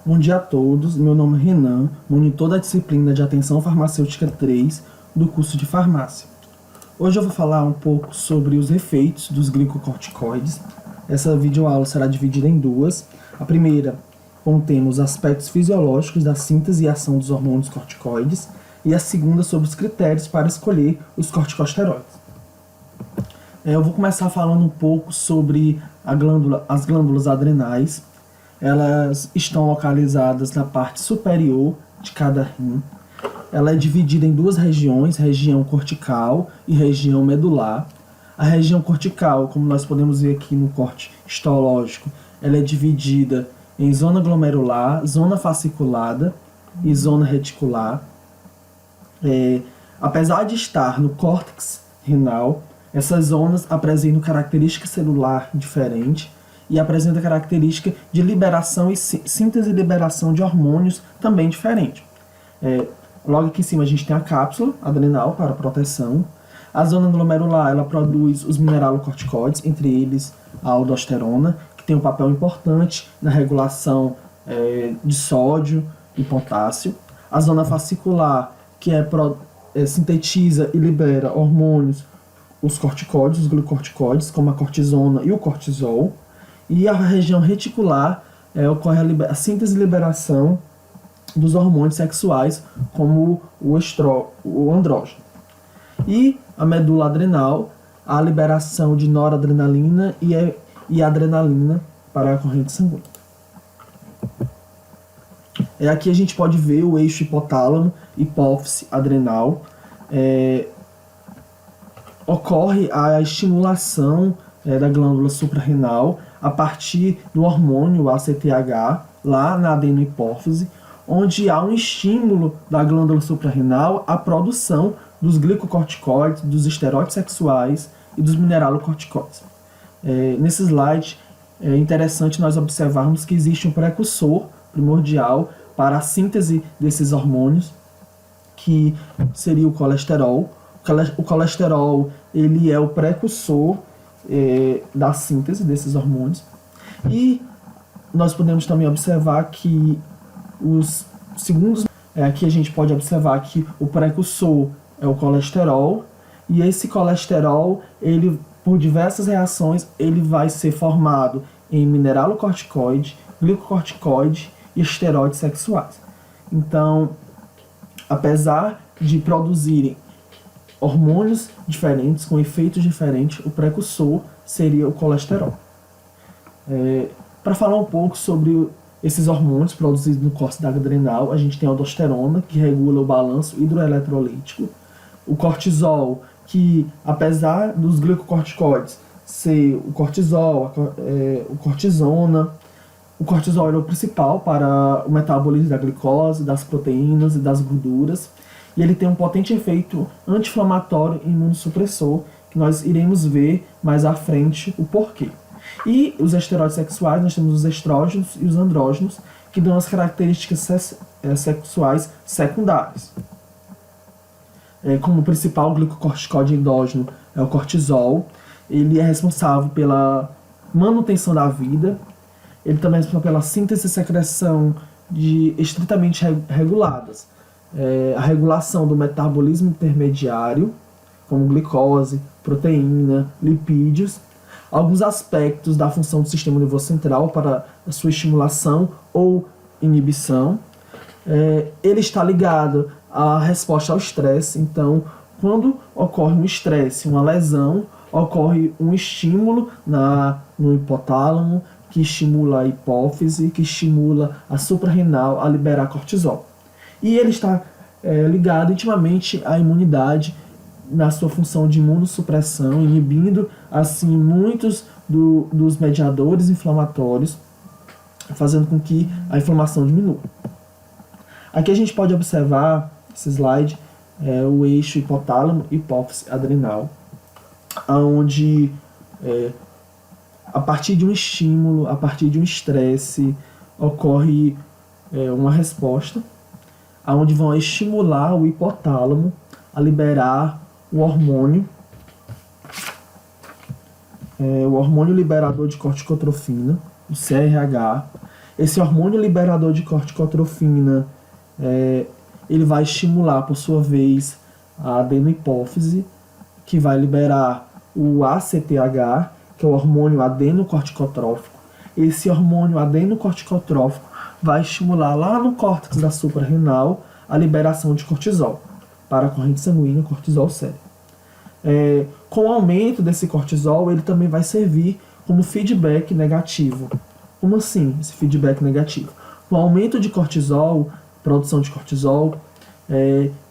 Bom dia a todos, meu nome é Renan, monitor da disciplina de Atenção Farmacêutica 3 do curso de Farmácia. Hoje eu vou falar um pouco sobre os efeitos dos glicocorticoides. Essa videoaula será dividida em duas. A primeira contém os aspectos fisiológicos da síntese e ação dos hormônios corticoides, e a segunda sobre os critérios para escolher os corticosteroides. Eu vou começar falando um pouco sobre as glândulas adrenais. Elas estão localizadas na parte superior de cada rim. Ela é dividida em duas regiões, região cortical e região medular. A região cortical, como nós podemos ver aqui no corte histológico, ela é dividida em zona glomerular, zona fasciculada e zona reticular. Apesar de estar no córtex renal, essas zonas apresentam característica celular diferente e apresenta característica de liberação e síntese e liberação de hormônios também diferente. Logo aqui em cima a gente tem a cápsula adrenal para proteção. A zona glomerular ela produz os mineralocorticoides, entre eles a aldosterona, que tem um papel importante na regulação de sódio e potássio. A zona fascicular, que sintetiza e libera hormônios, os corticoides, os glicocorticoides, como a cortisona e o cortisol. E a região reticular ocorre a síntese e liberação dos hormônios sexuais, como o andrógeno. E a medula adrenal, a liberação de noradrenalina e adrenalina para a corrente sanguínea. Aqui a gente pode ver o eixo hipotálamo, hipófise adrenal. Ocorre a estimulação da glândula suprarrenal a partir do hormônio ACTH, lá na adenohipófise, onde há um estímulo da glândula suprarrenal à produção dos glicocorticoides, dos esteroides sexuais e dos mineralocorticoides. Nesse slide é interessante nós observarmos que existe um precursor primordial para a síntese desses hormônios, que seria o colesterol. O colesterol ele é o precursor da síntese desses hormônios. E nós podemos também observar que os segundos... aqui a gente pode observar que o precursor é o colesterol, e esse colesterol, ele, por diversas reações, ele vai ser formado em mineralocorticoide, glicocorticoide e esteroides sexuais. Então, apesar de produzirem hormônios diferentes, com efeitos diferentes, o precursor seria o colesterol. Para falar um pouco sobre esses hormônios produzidos no córtex adrenal, a gente tem a aldosterona, que regula o balanço hidroeletrolítico, o cortisol, que apesar dos glicocorticoides ser o cortisol, o cortisona, o cortisol é o principal para o metabolismo da glicose, das proteínas e das gorduras, e ele tem um potente efeito anti-inflamatório e imunossupressor, que nós iremos ver mais à frente o porquê. E os esteroides sexuais, nós temos os estrógenos e os andrógenos, que dão as características sexuais secundárias. Como o principal glicocorticoide endógeno é o cortisol, ele é responsável pela manutenção da vida, ele também é responsável pela síntese e secreção estritamente reguladas. A regulação do metabolismo intermediário, como glicose, proteína, lipídios, alguns aspectos da função do sistema nervoso central para a sua estimulação ou inibição. Ele está ligado à resposta ao estresse, então, quando ocorre um estresse, uma lesão, ocorre um estímulo no hipotálamo, que estimula a hipófise, que estimula a suprarrenal a liberar cortisol. E ele está ligado intimamente à imunidade, na sua função de imunossupressão, inibindo assim muitos dos mediadores inflamatórios, fazendo com que a inflamação diminua. Aqui a gente pode observar, esse slide, o eixo hipotálamo, hipófise adrenal, onde a partir de um estímulo, a partir de um estresse, ocorre uma resposta, onde vão estimular o hipotálamo a liberar o hormônio liberador de corticotrofina, o CRH, Esse hormônio liberador de corticotrofina, ele vai estimular, por sua vez, a adenohipófise, que vai liberar o ACTH, que é o hormônio adenocorticotrófico. Esse hormônio adenocorticotrófico vai estimular lá no córtex da suprarrenal a liberação de cortisol para a corrente sanguínea, cortisol sério. Com o aumento desse cortisol, ele também vai servir como feedback negativo. Como assim, esse feedback negativo? Com o aumento de cortisol, produção de cortisol,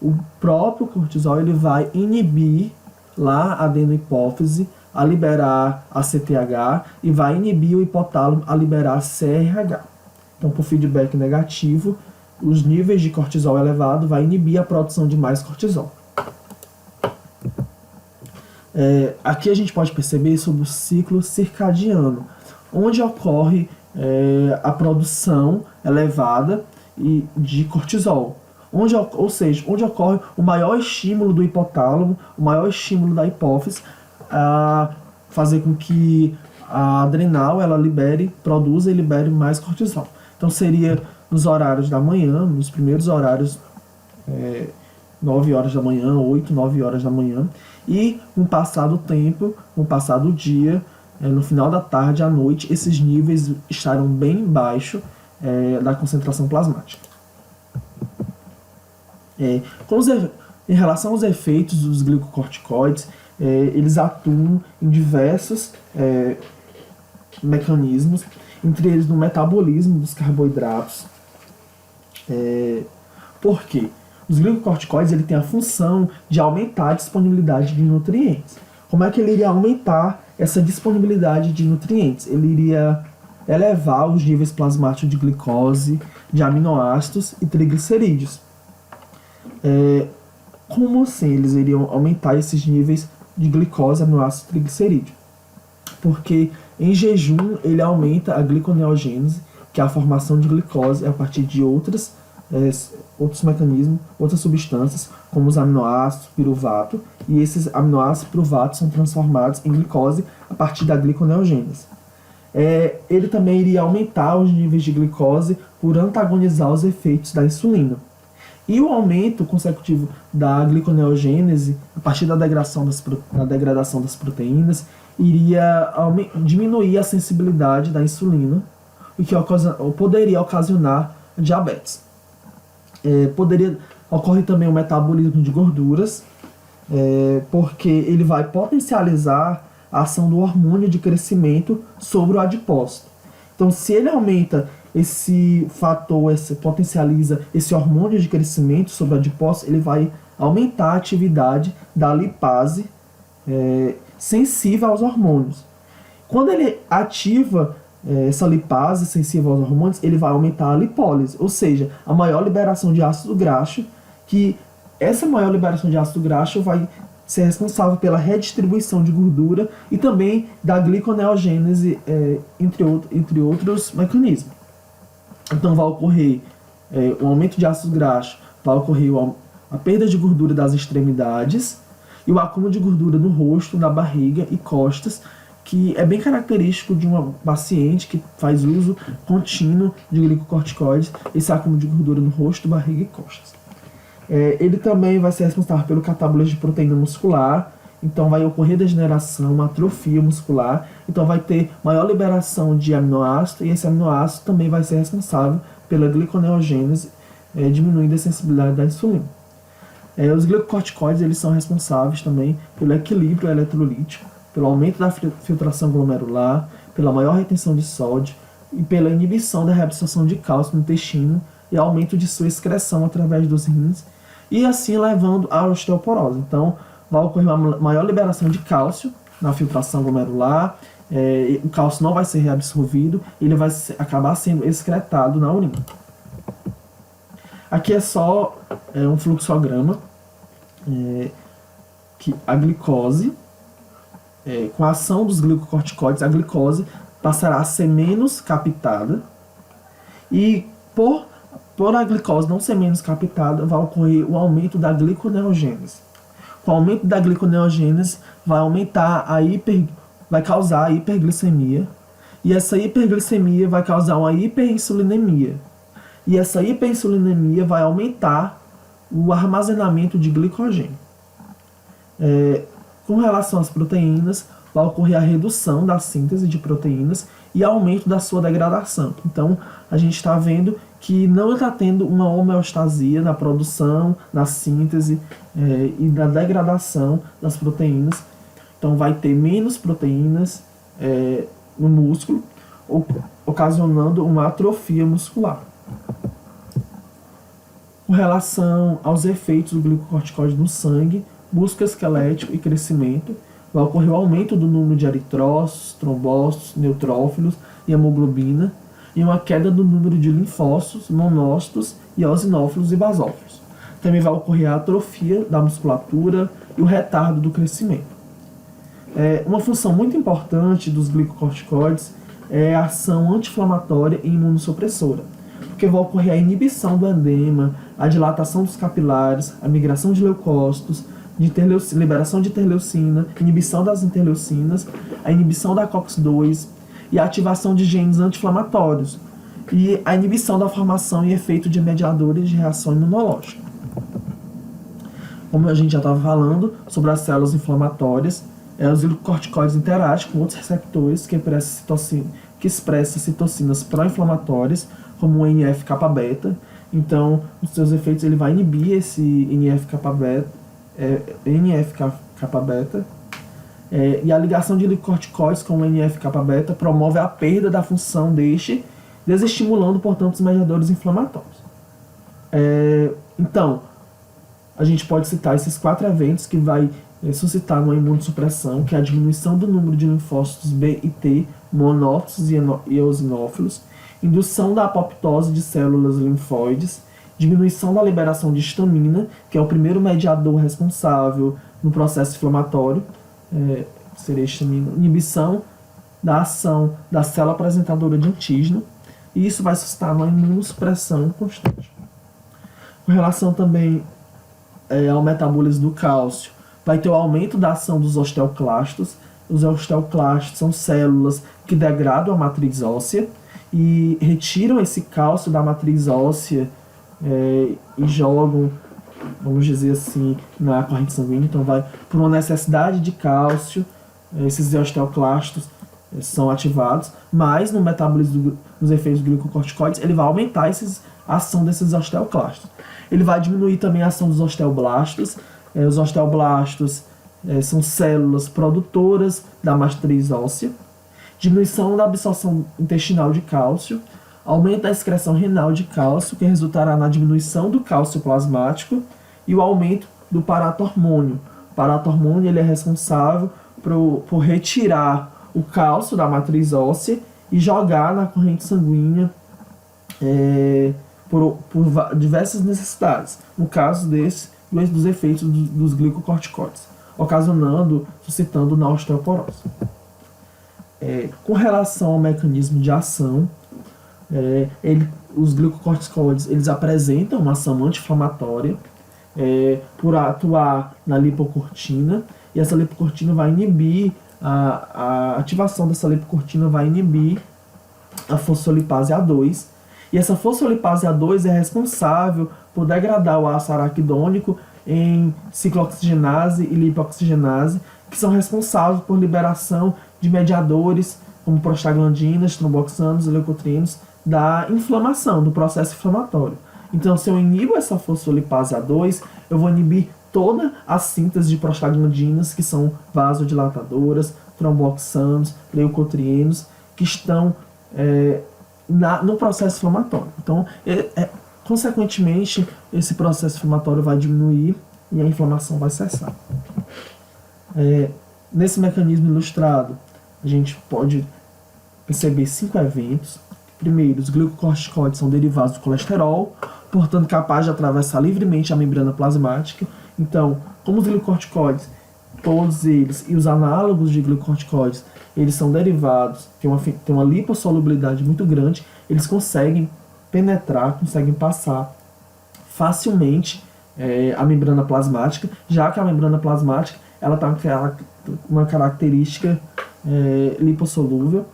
o próprio cortisol ele vai inibir lá a adenohipófise a liberar a CTH e vai inibir o hipotálamo a liberar a CRH. Então, por feedback negativo, os níveis de cortisol elevado vai inibir a produção de mais cortisol. Aqui a gente pode perceber sobre o ciclo circadiano, onde ocorre a produção elevada de cortisol. Ou seja, onde ocorre o maior estímulo do hipotálamo, o maior estímulo da hipófise, a fazer com que a adrenal ela produza e libere mais cortisol. Então seria nos horários da manhã, nos primeiros horários, 9 horas da manhã, 8, 9 horas da manhã, e com o passar do tempo, com o passar do dia, no final da tarde, à noite, esses níveis estarão bem baixo da concentração plasmática. Em relação aos efeitos dos glicocorticoides, eles atuam em diversos mecanismos, entre eles no metabolismo dos carboidratos. Por quê? Os glicocorticoides ele tem a função de aumentar a disponibilidade de nutrientes. Como é que ele iria aumentar essa disponibilidade de nutrientes? Ele iria elevar os níveis plasmáticos de glicose, de aminoácidos e triglicerídeos. Como assim eles iriam aumentar esses níveis de glicose, aminoácidos e triglicerídeos? Porque em jejum ele aumenta a gliconeogênese, que é a formação de glicose a partir de outros mecanismos, outras substâncias, como os aminoácidos, piruvato, e esses aminoácidos e piruvato são transformados em glicose a partir da gliconeogênese. Ele também iria aumentar os níveis de glicose por antagonizar os efeitos da insulina. E o aumento consecutivo da gliconeogênese, a partir da degradação das proteínas, iria diminuir a sensibilidade da insulina, o que poderia ocasionar diabetes. Ocorre também o metabolismo de gorduras, porque ele vai potencializar a ação do hormônio de crescimento sobre o adipócito. Então, se ele aumenta esse fator, potencializa esse hormônio de crescimento sobre o adipócito, ele vai aumentar a atividade da lipase sensível aos hormônios. Quando ele ativa essa lipase sensível aos hormônios, ele vai aumentar a lipólise, ou seja, a maior liberação de ácido graxo, que essa maior liberação de ácido graxo vai ser responsável pela redistribuição de gordura e também da gliconeogênese, entre outros mecanismos. Então vai ocorrer o aumento de ácido graxo, vai ocorrer a perda de gordura das extremidades e o acúmulo de gordura no rosto, na barriga e costas, que é bem característico de uma paciente que faz uso contínuo de glicocorticoides, esse acúmulo de gordura no rosto, barriga e costas. Ele também vai ser responsável pelo catabolismo de proteína muscular, então vai ocorrer degeneração, uma atrofia muscular, então vai ter maior liberação de aminoácido, e esse aminoácido também vai ser responsável pela gliconeogênese, diminuindo a sensibilidade da insulina. Os glicocorticoides eles são responsáveis também pelo equilíbrio eletrolítico, pelo aumento da filtração glomerular, pela maior retenção de sódio e pela inibição da reabsorção de cálcio no intestino e aumento de sua excreção através dos rins, e assim levando à osteoporose. Então, vai ocorrer uma maior liberação de cálcio na filtração glomerular, o cálcio não vai ser reabsorvido, ele vai acabar sendo excretado na urina. Aqui é só um fluxograma, que a glicose, com a ação dos glicocorticoides, a glicose passará a ser menos captada, e por a glicose não ser menos captada, vai ocorrer o aumento da gliconeogênese. Com o aumento da gliconeogênese, vai causar a hiperglicemia, E essa hiperglicemia vai causar uma hiperinsulinemia. E essa hiperinsulinemia vai aumentar o armazenamento de glicogênio. Com relação às proteínas, vai ocorrer a redução da síntese de proteínas e aumento da sua degradação. Então, a gente está vendo que não está tendo uma homeostasia na produção, na síntese e na degradação das proteínas. Então, vai ter menos proteínas no músculo, ocasionando uma atrofia muscular. Com relação aos efeitos do glicocorticoide no sangue, músculo esquelético e crescimento, vai ocorrer o aumento do número de eritrócitos, trombócitos, neutrófilos e hemoglobina, e uma queda do número de linfócitos, monócitos, eosinófilos e basófilos. Também vai ocorrer a atrofia da musculatura e o retardo do crescimento. Uma função muito importante dos glicocorticoides é a ação anti-inflamatória e imunossupressora, porque vai ocorrer a inibição do edema, a dilatação dos capilares, a migração de leucócitos, liberação de interleucina, inibição das interleucinas, a inibição da COX-2 e a ativação de genes anti-inflamatórios e a inibição da formação e efeito de mediadores de reação imunológica. Como a gente já estava falando sobre as células inflamatórias, os glicocorticoides interagem com outros receptores que expressam citocinas pró-inflamatórias, como o NF-kappa-beta. Então, nos seus efeitos, ele vai inibir esse NF-kappa-beta, e a ligação de glicocorticoides com o NF-kappa-beta promove a perda da função deste, desestimulando, portanto, os mediadores inflamatórios. Então, a gente pode citar esses 4 eventos que vai suscitar uma imunossupressão, que é a diminuição do número de linfócitos B e T, monócitos e eosinófilos, indução da apoptose de células linfóides, diminuição da liberação de histamina, que é o primeiro mediador responsável no processo inflamatório, seria histamina, inibição da ação da célula apresentadora de antígeno, e isso vai suscitar uma imunossupressão constante. Com relação também ao metabolismo do cálcio, vai ter o aumento da ação dos osteoclastos. Os osteoclastos são células que degradam a matriz óssea e retiram esse cálcio da matriz óssea e jogam, vamos dizer assim, na corrente sanguínea. Então, vai por uma necessidade de cálcio, esses osteoclastos são ativados, mas no metabolismo dos efeitos do glicocorticoides, ele vai aumentar a ação desses osteoclastos. Ele vai diminuir também a ação dos osteoblastos. Os osteoblastos são células produtoras da matriz óssea, diminuição da absorção intestinal de cálcio, aumento da excreção renal de cálcio, que resultará na diminuição do cálcio plasmático, e o aumento do paratormônio. O paratormônio ele é responsável por retirar o cálcio da matriz óssea e jogar na corrente sanguínea por diversas necessidades. No caso dos efeitos dos glicocorticoides, suscitando na osteoporose. Com relação ao mecanismo de ação, os glicocorticoides eles apresentam uma ação anti-inflamatória por atuar na lipocortina, e essa lipocortina vai inibir, a ativação dessa lipocortina vai inibir a fosfolipase A2, e essa fosfolipase A2 é responsável por degradar o ácido araquidônico em ciclooxigenase e lipoxygenase, que são responsáveis por liberação de mediadores como prostaglandinas, tromboxanos e leucotrienos da inflamação, do processo inflamatório. Então, se eu inibo essa fosfolipase A2, eu vou inibir toda a síntese de prostaglandinas, que são vasodilatadoras, tromboxanos, leucotrienos, que estão no processo inflamatório. Então, consequentemente, esse processo inflamatório vai diminuir e a inflamação vai cessar. Nesse mecanismo ilustrado, a gente pode perceber 5 eventos. Primeiro, os glicocorticoides são derivados do colesterol, portanto capazes de atravessar livremente a membrana plasmática. Então, como os glicocorticoides, todos eles e os análogos de glicocorticoides, eles são derivados, tem uma lipossolubilidade muito grande, eles conseguem penetrar, conseguem passar facilmente a membrana plasmática, já que a membrana plasmática ela está com uma característica lipossolúvel.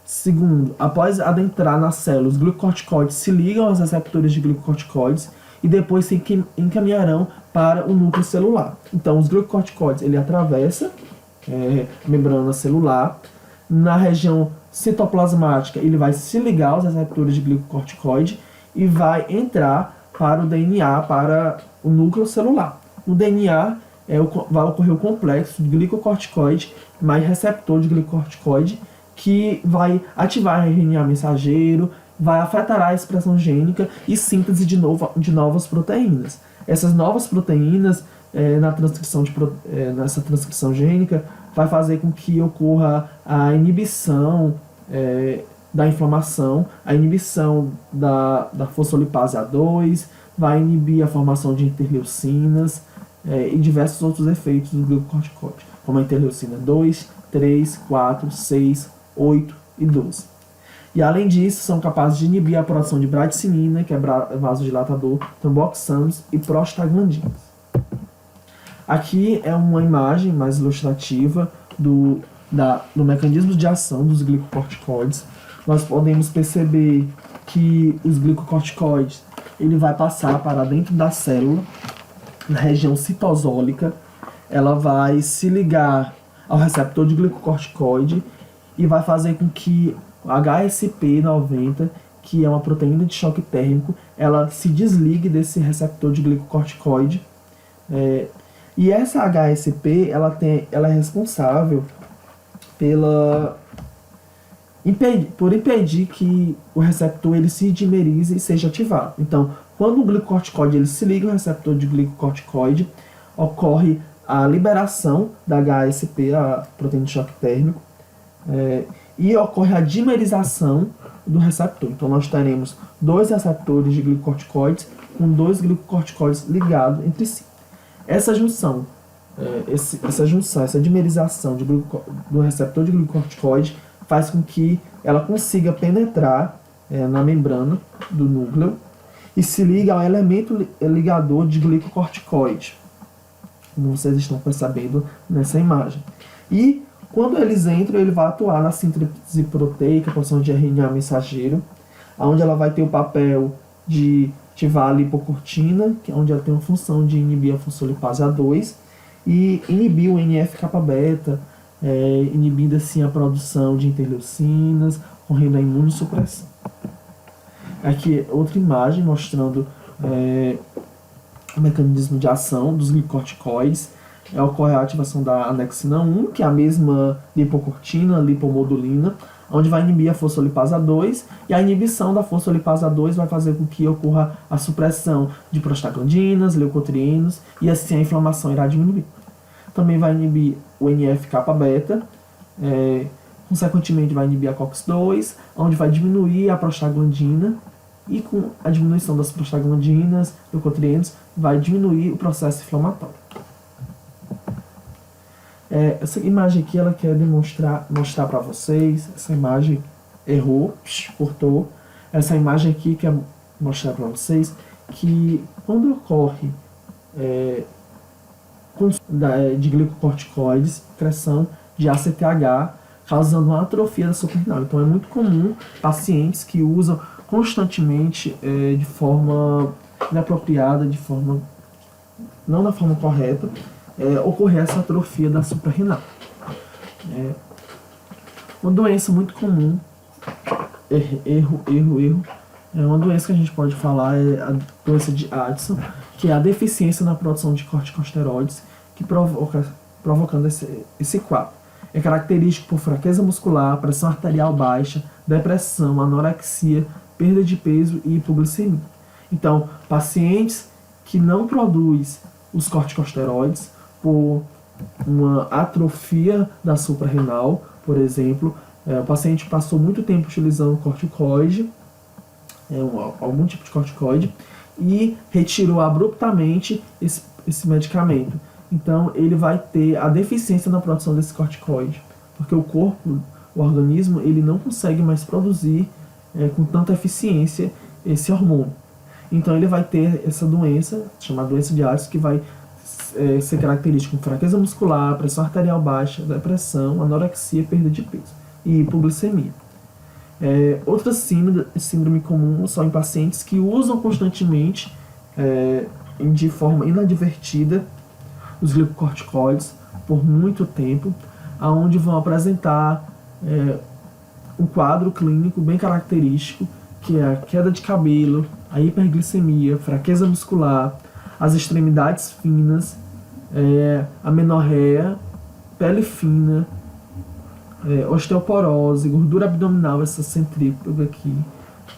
Segundo, após adentrar na célula, os glicocorticoides se ligam aos receptores de glicocorticoides e depois se encaminharão para o núcleo celular. Então, os glicocorticoides, ele atravessa a membrana celular. Na região citoplasmática, ele vai se ligar aos receptores de glicocorticoide e vai entrar para o DNA, para o núcleo celular. No DNA, vai ocorrer o complexo de glicocorticoide mais receptor de glicocorticoide, que vai ativar o RNA mensageiro, vai afetar a expressão gênica e síntese de novas proteínas. Essas novas proteínas, nessa transcrição gênica, vai fazer com que ocorra a inibição da inflamação, a inibição da fosfolipase A2, vai inibir a formação de interleucinas e diversos outros efeitos do glicocorticoide, como a interleucina 2, 3, 4, 6, 8 e 12. E além disso, são capazes de inibir a produção de bradicinina, que é vasodilatador, tromboxanos e prostaglandinas. Aqui é uma imagem mais ilustrativa do mecanismo de ação dos glicocorticoides. Nós podemos perceber que os glicocorticoides ele vai passar para dentro da célula, na região citosólica. Ela vai se ligar ao receptor de glicocorticoide e vai fazer com que o HSP90, que é uma proteína de choque térmico, ela se desligue desse receptor de glicocorticoide. E essa HSP, ela é responsável por impedir que o receptor ele se dimerize e seja ativado. Então, quando o glicocorticoide ele se liga ao receptor de glicocorticoide, ocorre a liberação da HSP, a proteína de choque térmico, e ocorre a dimerização do receptor. Então, nós teremos dois receptores de glicocorticoides com dois glicocorticoides ligados entre si. Essa junção, essa dimerização do receptor de glicocorticoide faz com que ela consiga penetrar na membrana do núcleo e se liga ao elemento ligador de glicocorticoide, como vocês estão percebendo nessa imagem. E quando eles entram, ele vai atuar na síntese proteica, produção de RNA mensageiro, onde ela vai ter o papel de ativar a lipocortina, que é onde ela tem uma função de inibir a fosfolipase A2 e inibir o NF-kappa-beta, inibindo assim a produção de interleucinas, ocorrendo a imunossupressão. Aqui outra imagem mostrando o mecanismo de ação dos glicocorticoides. Ocorre a ativação da anexina 1, que é a mesma lipocortina, lipomodulina, onde vai inibir a fosfolipase A2, e a inibição da fosfolipase A2 vai fazer com que ocorra a supressão de prostaglandinas, leucotrienos, e assim a inflamação irá diminuir. Também vai inibir o NF-kappa-beta, consequentemente vai inibir a COX-2, onde vai diminuir a prostaglandina, e com a diminuição das prostaglandinas, leucotrienos, vai diminuir o processo inflamatório. Essa imagem aqui ela quer mostrar para vocês. Essa imagem errou, cortou. Essa imagem aqui quer mostrar para vocês que quando ocorre de glicocorticoides, secreção de ACTH, causando uma atrofia da suprarrenal. Então é muito comum pacientes que usam constantemente de forma inapropriada, não da forma correta, ocorrer essa atrofia da suprarrenal. Uma doença muito comum, erro, é uma doença que a gente pode falar, é a doença de Addison, que é a deficiência na produção de corticosteroides, que provocando esse quadro. É característico por fraqueza muscular, pressão arterial baixa, depressão, anorexia, perda de peso e hipoglicemia. Então, pacientes que não produzem os corticosteroides por uma atrofia da suprarrenal, por exemplo, o paciente passou muito tempo utilizando corticoide, algum tipo de corticoide, e retirou abruptamente esse medicamento. Então, ele vai ter a deficiência na produção desse corticoide, porque o corpo, o organismo, ele não consegue mais produzir com tanta eficiência esse hormônio. Então, ele vai ter essa doença, chamada doença de Addison, que vai ser característica com fraqueza muscular, pressão arterial baixa, depressão, anorexia, perda de peso. e hipoglicemia. Outra síndrome comum são em pacientes que usam constantemente, de forma inadvertida, os glicocorticoides por muito tempo, aonde vão apresentar um quadro clínico bem característico, que é a queda de cabelo, a hiperglicemia, fraqueza muscular, as extremidades finas, amenorreia, pele fina, osteoporose, gordura abdominal, essa centrífuga aqui,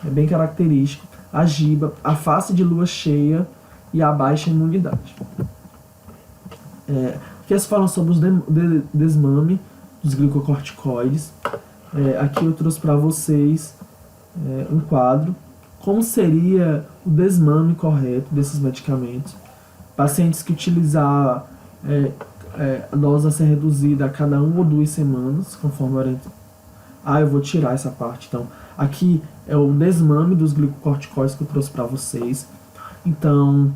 é bem característico, a giba, a face de lua cheia e a baixa imunidade. Aqui eles falam sobre os desmame dos glicocorticoides. Aqui eu trouxe para vocês um quadro. Como seria o desmame correto desses medicamentos? Pacientes que utilizavam a dose a ser reduzida a cada 1 ou 2 semanas, conforme orientado. Eu vou tirar essa parte. Então, aqui é o desmame dos glicocorticoides que eu trouxe para vocês. Então,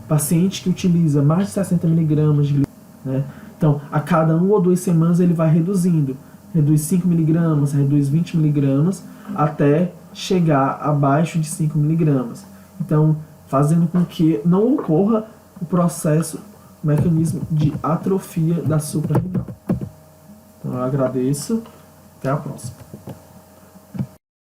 paciente que utiliza mais de 60 mg de né? Então, a cada 1 ou 2 semanas ele vai reduzindo. Reduz 5 mg, reduz 20 mg, até chegar abaixo de 5 mg. Então, fazendo com que não ocorra o processo, o mecanismo de atrofia da suprarrenal. Então, eu agradeço. Até a próxima.